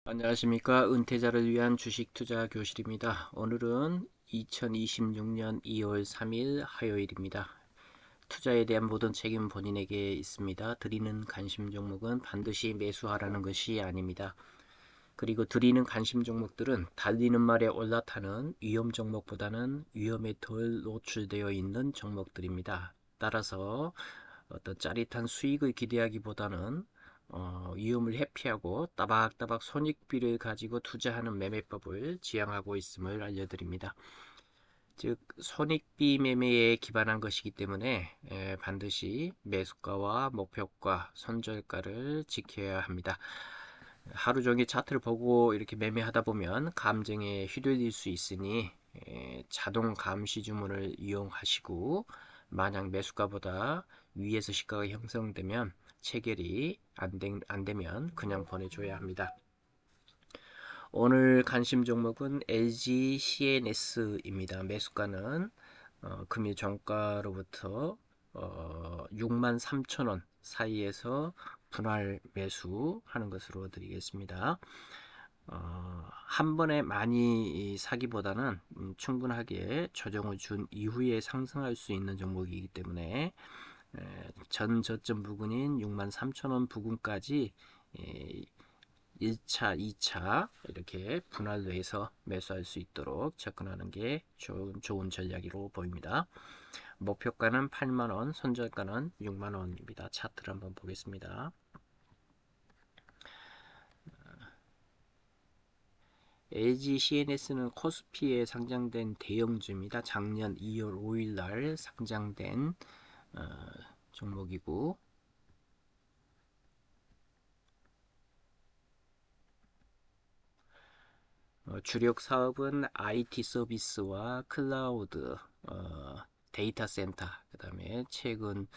안녕하십니까. 은퇴자를 위한 주식 투자 교실입니다. 오늘은 2026년 2월 3일 화요일입니다. 투자에 대한 모든 책임은 본인에게 있습니다. 드리는 관심 종목은 반드시 매수하라는 것이 아닙니다. 그리고 드리는 관심 종목들은 달리는 말에 올라타는 위험 종목보다는 위험에 덜 노출되어 있는 종목들입니다. 따라서 어떤 짜릿한 수익을 기대하기보다는 위험을 회피하고 따박따박 손익비를 가지고 투자하는 매매법을 지향하고 있음을 알려드립니다. 즉 손익비 매매에 기반한 것이기 때문에 반드시 매수가와 목표가, 손절가를 지켜야 합니다. 하루 종일 차트를 보고 이렇게 매매하다 보면 감정에 휘둘릴 수 있으니 자동 감시 주문을 이용하시고, 만약 매수가보다 위에서 시가가 형성되면 체결이 안 되면 그냥 보내줘야 합니다. 오늘 관심 종목은 LG CNS입니다. 매수가는 금일 종가로부터 63,000원 사이에서 분할 매수하는 것으로 드리겠습니다. 한 번에 많이 사기보다는 충분하게 조정을 준 이후에 상승할 수 있는 종목이기 때문에 전 저점 부근인 63,000원 부근까지 1차, 2차 이렇게 분할로 해서 매수할 수 있도록 접근하는 게 좋은 전략으로 보입니다. 목표가는 8만원, 손절가는 6만원입니다. 차트를 한번 보겠습니다. LG CNS는 코스피에 상장된 대형주입니다. 작년 2월 5일 날 상장된 종목이고, 주력 사업은 IT 서비스와 클라우드, 데이터 센터, 그 다음에 최근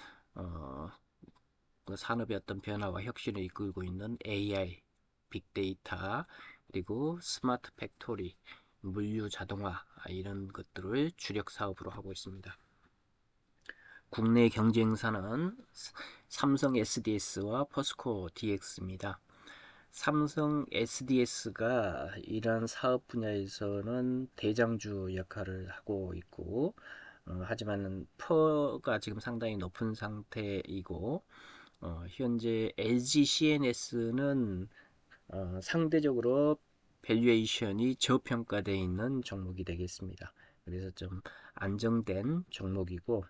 그 산업의 어떤 변화와 혁신을 이끌고 있는 AI, 빅데이터, 그리고 스마트 팩토리, 물류 자동화, 이런 것들을 주력 사업으로 하고 있습니다. 국내 경쟁사는 삼성 SDS와 포스코 DX입니다. 삼성 SDS가 이러한 사업 분야에서는 대장주 역할을 하고 있고, 하지만 퍼가 지금 상당히 높은 상태이고, 현재 LG CNS는 상대적으로 밸류에이션이 저평가되어 있는 종목이 되겠습니다. 그래서 좀 안정된 종목이고,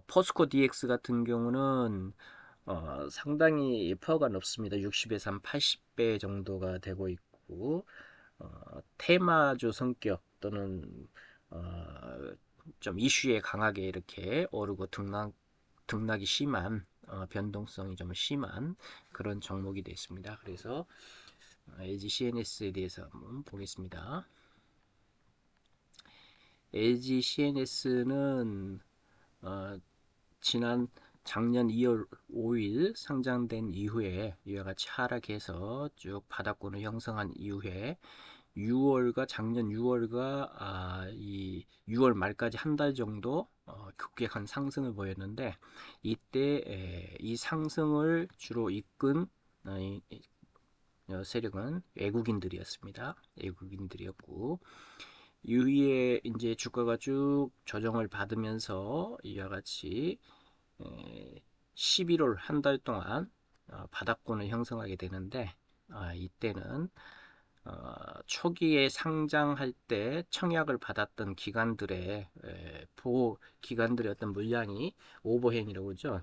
포스코 DX 같은 경우는 상당히 파워가 높습니다. 60에서 한 80배 정도가 되고 있고, 테마주 성격 또는 좀 이슈에 강하게 이렇게 오르고 등락이 심한, 변동성이 좀 심한 그런 종목이 되어 있습니다. 그래서 LG CNS에 대해서 한번 보겠습니다. LG CNS는 작년 2월 5일 상장된 이후에 이와 같이 하락해서 쭉 바닥권을 형성한 이후에 작년 6월과 이 6월 말까지 한 달 정도 급격한 상승을 보였는데, 이때 이 상승을 주로 이끈 세력은 외국인들이었습니다. 외국인들이었고, 이후에 이제 주가가 쭉 조정을 받으면서 이와 같이 11월 한 달 동안 바닥권을 형성하게 되는데, 이때는 초기에 상장할 때 청약을 받았던 기관들의 보호 기관들의 어떤 물량이 오버행이라고 그러죠.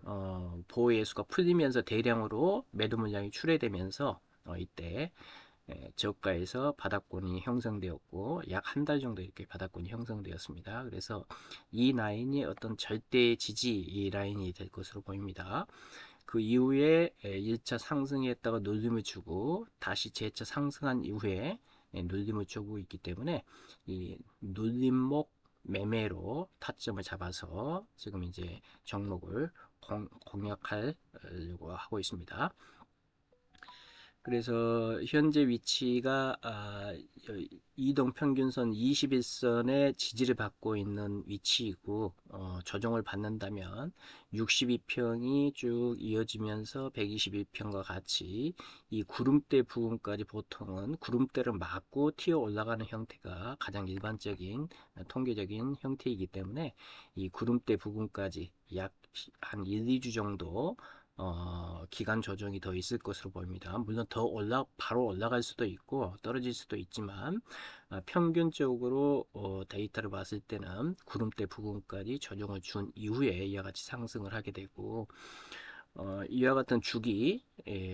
보호 예수가 풀리면서 대량으로 매도 물량이 출회되면서 이때 저가에서 바닥권이 형성되었고, 약 한 달 정도 이렇게 바닥권이 형성되었습니다. 그래서 이 라인이 어떤 절대 지지 라인이 될 것으로 보입니다. 그 이후에 1차 상승했다가 눌림을 주고 다시 재차 상승한 이후에 눌림을 주고 있기 때문에 이 눌림목 매매로 타점을 잡아서 지금 이제 종목을 공략하려고 하고 있습니다. 그래서 현재 위치가 이동평균선 21선의 지지를 받고 있는 위치이고, 조정을 받는다면 62평이 쭉 이어지면서 121평과 같이 이 구름대 부분까지 보통은 구름대를 맞고 튀어 올라가는 형태가 가장 일반적인 통계적인 형태이기 때문에 이 구름대 부분까지 약 한 1, 2주 정도 기간 조정이 더 있을 것으로 보입니다. 물론 바로 올라갈 수도 있고 떨어질 수도 있지만, 평균적으로 데이터를 봤을 때는 구름대 부근까지 조정을 준 이후에 이와 같이 상승을 하게 되고, 이와 같은 주기,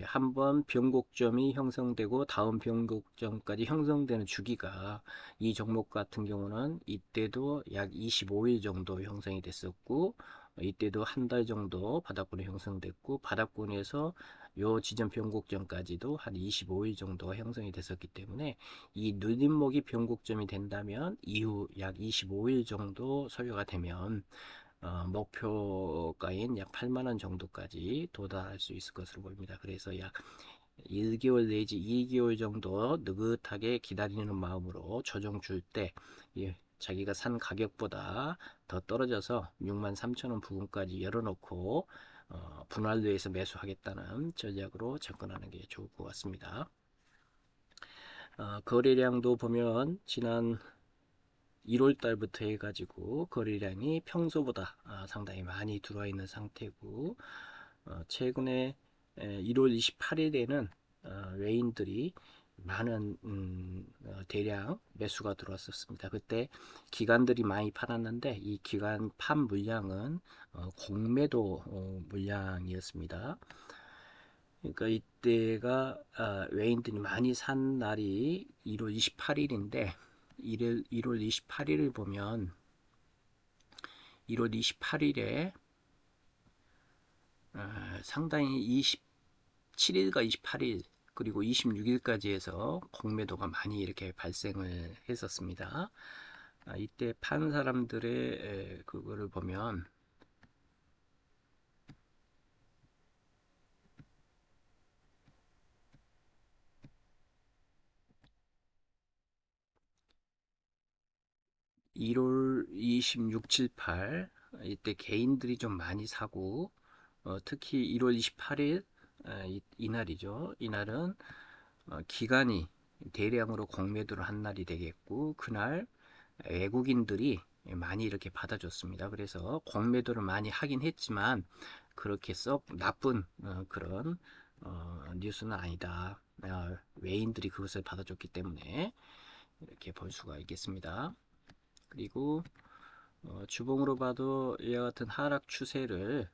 한번 변곡점이 형성되고 다음 변곡점까지 형성되는 주기가 이 종목 같은 경우는 이때도 약 25일 정도 형성이 됐었고, 이때도 한 달 정도 바닥권이 형성됐고, 바닥권에서 요 지점 변곡점까지도 한 25일 정도가 형성이 됐었기 때문에 이 눌림목이 변곡점이 된다면 이후 약 25일 정도 소요가 되면 목표가인 약 8만원 정도까지 도달할 수 있을 것으로 보입니다. 그래서 약 1개월 내지 2개월 정도 느긋하게 기다리는 마음으로 조정 줄 때, 자기가 산 가격보다 더 떨어져서 63,000원 부근까지 열어놓고 분할로에서 매수하겠다는 전략으로 접근하는 게 좋을 것 같습니다. 거래량도 보면 지난 1월 달부터 해가지고 거래량이 평소보다 상당히 많이 들어와 있는 상태고, 최근에 1월 28일에는 외인들이 많은 대량 매수가 들어왔었습니다. 그때 기관들이 많이 팔았는데 이 기관 판 물량은 공매도 물량이었습니다. 그러니까 이때가 외인들이 많이 산 날이 1월 28일인데 1월 28일을 보면 1월 28일에 상당히 27일과 28일 그리고 26일까지 해서 공매도가 많이 이렇게 발생을 했었습니다. 이때 판 사람들의 그거를 보면 1월 26, 7, 8 이때 개인들이 좀 많이 사고, 특히 1월 28일 이날이죠. 이날은 기관이 대량으로 공매도를 한 날이 되겠고, 그날 외국인들이 많이 이렇게 받아줬습니다. 그래서 공매도를 많이 하긴 했지만 그렇게 썩 나쁜 그런 뉴스는 아니다. 외인들이 그것을 받아줬기 때문에 이렇게 볼 수가 있겠습니다. 그리고 주봉으로 봐도 이와 같은 하락 추세를,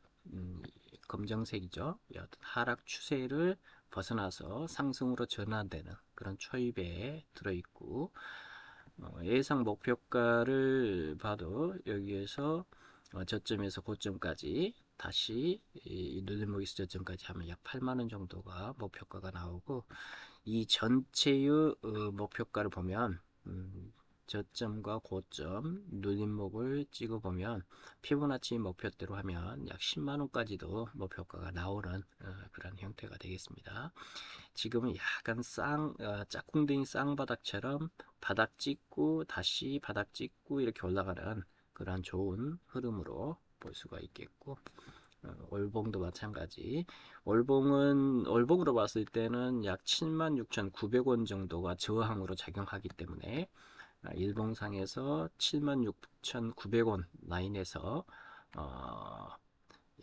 검정색이죠. 이와 같은 하락 추세를 벗어나서 상승으로 전환되는 그런 초입에 들어있고, 예상 목표가를 봐도 여기에서 저점에서 고점까지 다시 눌림목에서 저점까지 하면 약 8만원 정도가 목표가가 나오고, 이 전체의 목표가를 보면 저점과 고점 눌림목을 찍어보면 피보나치 목표대로 하면 약 10만원까지도 목표가가 나오는 그런 형태가 되겠습니다. 지금은 약간 짝꿍댕이 쌍바닥처럼 바닥 찍고 다시 바닥 찍고 이렇게 올라가는 그러한 좋은 흐름으로 볼 수가 있겠고, 월봉도 마찬가지. 월봉으로 봤을 때는 약 76,900원 정도가 저항으로 작용하기 때문에 일봉상에서 76,900원 라인에서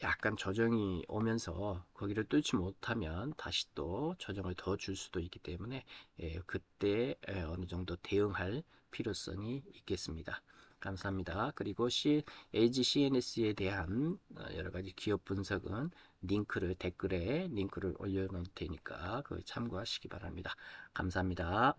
약간 조정이 오면서 거기를 뚫지 못하면 다시 또 조정을 더 줄 수도 있기 때문에 그때 어느 정도 대응할 필요성이 있겠습니다. 감사합니다. 그리고 LG CNS에 대한 여러 가지 기업 분석은 댓글에 링크를 올려놓을 테니까 그 참고하시기 바랍니다. 감사합니다.